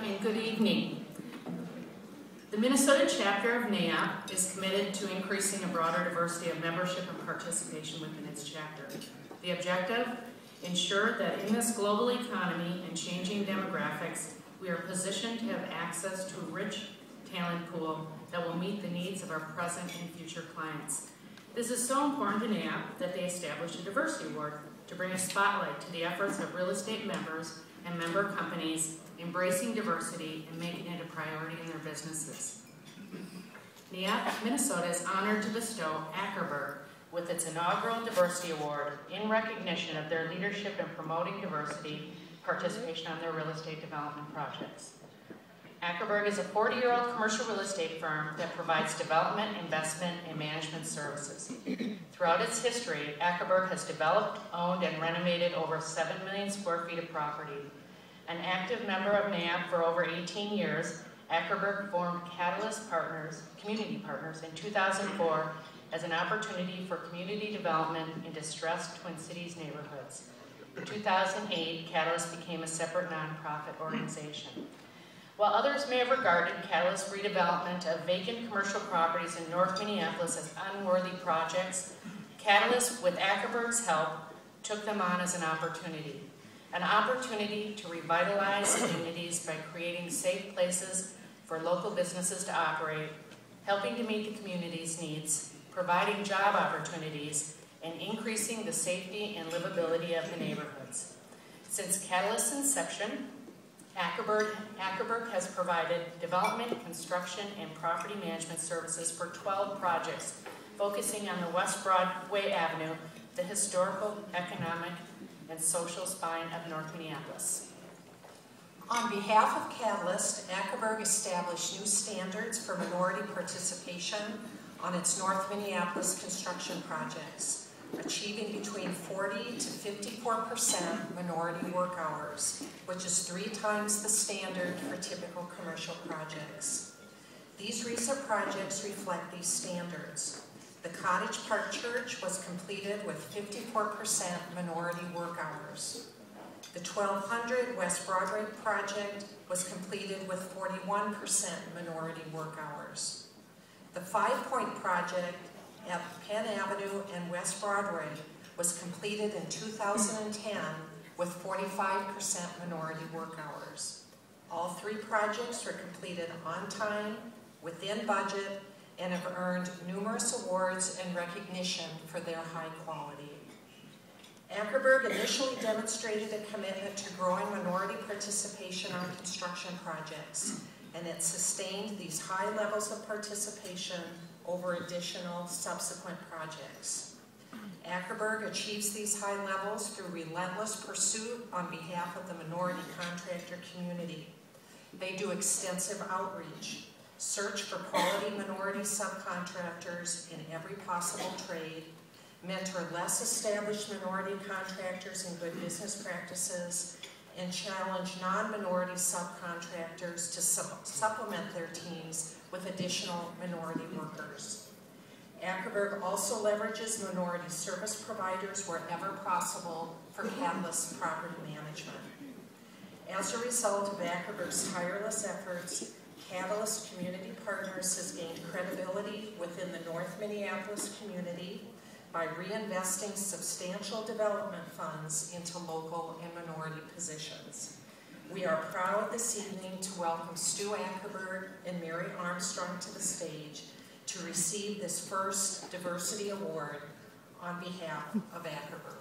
and good evening. The Minnesota chapter of NAIOP is committed to increasing a broader diversity of membership and participation within its chapter. The objective? Ensure that in this global economy and changing demographics, we are positioned to have access to a rich talent pool that will meet the needs of our present and future clients. This is so important to NAIOP that they established a diversity award to bring a spotlight to the efforts of real estate members and member companies embracing diversity and making it a priority in their businesses. NAIOP Minnesota is honored to bestow Ackerberg with its inaugural Diversity Award in recognition of their leadership in promoting diversity participation on their real estate development projects. Ackerberg is a 40-year-old commercial real estate firm that provides development, investment, and management services. Throughout its history, Ackerberg has developed, owned, and renovated over 7 million square feet of property. An active member of NAIOP for over 18 years, Ackerberg formed Catalyst Partners, Community Partners in 2004 as an opportunity for community development in distressed Twin Cities neighborhoods. In 2008, Catalyst became a separate nonprofit organization. While others may have regarded Catalyst's redevelopment of vacant commercial properties in North Minneapolis as unworthy projects, Catalyst, with Ackerberg's help, took them on as an opportunity to revitalize communities by creating safe places for local businesses to operate, helping to meet the community's needs, providing job opportunities, and increasing the safety and livability of the neighborhoods. Since Catalyst's inception, Ackerberg has provided development, construction, and property management services for 12 projects, focusing on the West Broadway Avenue, the historical, economic, and social spine of North Minneapolis. On behalf of Catalyst, Ackerberg established new standards for minority participation on its North Minneapolis construction projects, achieving between 40 to 54% minority work hours, which is 3 times the standard for typical commercial projects. These recent projects reflect these standards. The Cottage Park Church was completed with 54% minority work hours. The 1200 West Broadway project was completed with 41% minority work hours. The 5 Point project at Penn Avenue and West Broadway was completed in 2010 with 45% minority work hours. All 3 projects were completed on time, within budget, and have earned numerous awards and recognition for their high quality. Ackerberg initially demonstrated a commitment to growing minority participation on construction projects, and it sustained these high levels of participation over additional subsequent projects. Ackerberg achieves these high levels through relentless pursuit on behalf of the minority contractor community. They do extensive outreach, search for quality minority subcontractors in every possible trade, mentor less established minority contractors in good business practices, and challenge non-minority subcontractors to supplement their teams with additional minority workers. Ackerberg also leverages minority service providers wherever possible for Catalyst's property management. As a result of Ackerberg's tireless efforts, Catalyst Community Partners has gained credibility within the North Minneapolis community by reinvesting substantial development funds into local and minority positions. We are proud this evening to welcome Stu Ackerberg and Mary Armstrong to the stage to receive this first Diversity Award on behalf of Ackerberg.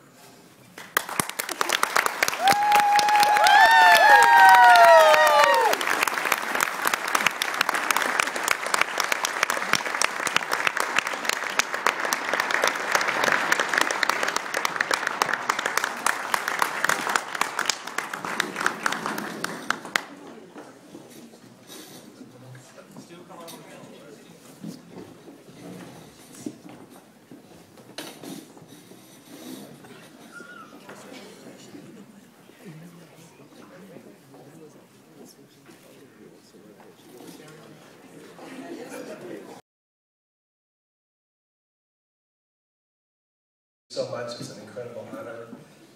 So much. It's an incredible honor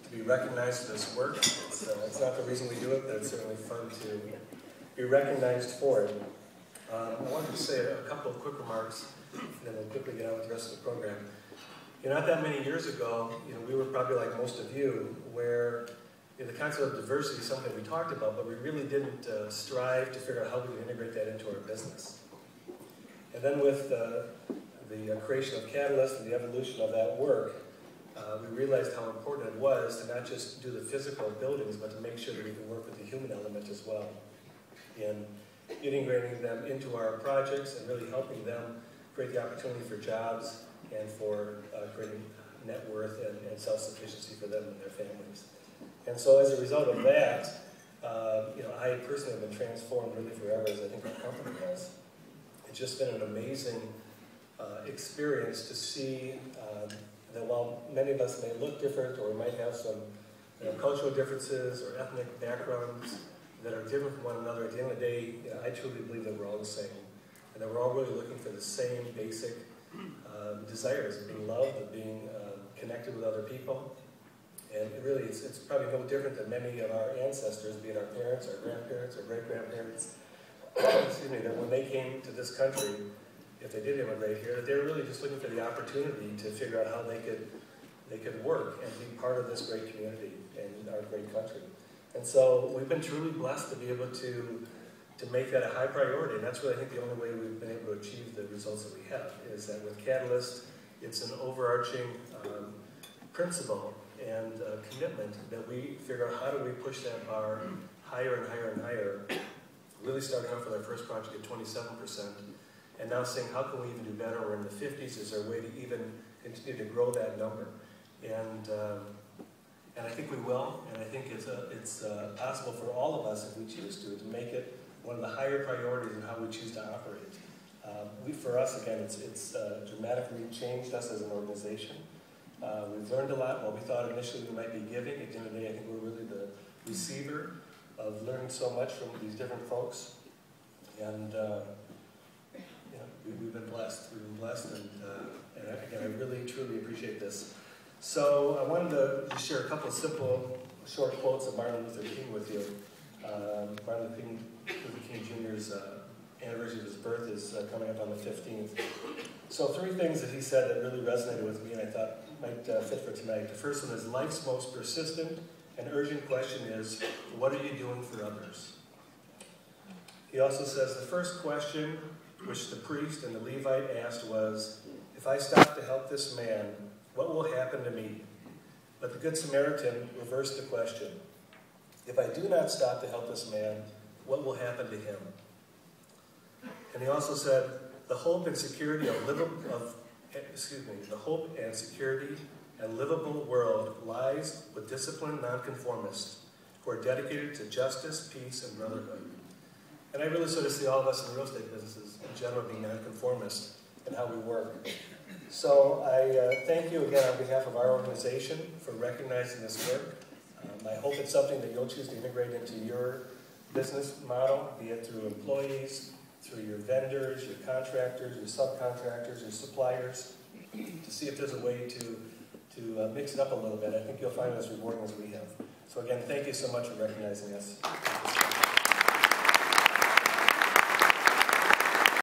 to be recognized for this work. It's not the reason we do it, but it's certainly fun to be recognized for it. I wanted to say a couple of quick remarks, and then we'll quickly get on with the rest of the program. Not that many years ago, we were probably like most of you, where the concept of diversity is something we talked about, but we really didn't strive to figure out how we would integrate that into our business. And then with the creation of Catalyst and the evolution of that work, we realized how important it was to not just do the physical buildings, but to make sure that we can work with the human element as well in integrating them into our projects and really helping them create the opportunity for jobs and for creating net worth and self-sufficiency for them and their families. And so as a result of that, I personally have been transformed really forever, as I think our company has. It's just been an amazing experience to see that while many of us may look different or might have some cultural differences or ethnic backgrounds that are different from one another, at the end of the day, I truly believe that we're all the same. And that we're all really looking for the same basic desires of being loved, of being connected with other people. And really, it's probably no different than many of our ancestors, be it our parents, our grandparents, our great-grandparents, excuse me, that when they came to this country, if they did immigrate here, that they were really just looking for the opportunity to figure out how they could work and be part of this great community and our great country. And so we've been truly blessed to be able to make that a high priority, and that's really, I think, the only way we've been able to achieve the results that we have, is that with Catalyst, it's an overarching principle and commitment that we figure out how do we push that bar higher and higher and higher, really starting off with our first project at 27%, and now saying how can we even do better, we're in the 50s, is there a way to even continue to grow that number? And I think we will, and I think it's possible for all of us, if we choose to make it one of the higher priorities in how we choose to operate. For us, again, it's dramatically changed us as an organization. We've learned a lot. While we thought initially we might be giving, at the end of the day, I think we're really the receiver of learning so much from these different folks. And we've been blessed. We've been blessed, and again, I really, truly appreciate this. So I wanted to just share a couple of simple, short quotes of Martin Luther King with you. Martin Luther King Jr.'s anniversary of his birth is coming up on the 15th. So 3 things that he said that really resonated with me and I thought might fit for tonight. The first one is, life's most persistent and urgent question is, what are you doing for others? He also says, the first question which the priest and the Levite asked was, if I stop to help this man, what will happen to me? But the Good Samaritan reversed the question. If I do not stop to help this man, what will happen to him? And he also said, the hope and security and livable world lies with disciplined nonconformists who are dedicated to justice, peace, and brotherhood. And I really sort of see all of us in the real estate businesses in general being nonconformists in how we work. So I thank you again on behalf of our organization for recognizing this work. I hope it's something that you'll choose to integrate into your business model, be it through employees, through your vendors, your contractors, your subcontractors, your suppliers, to see if there's a way to mix it up a little bit. I think you'll find it as rewarding as we have. So again, thank you so much for recognizing us.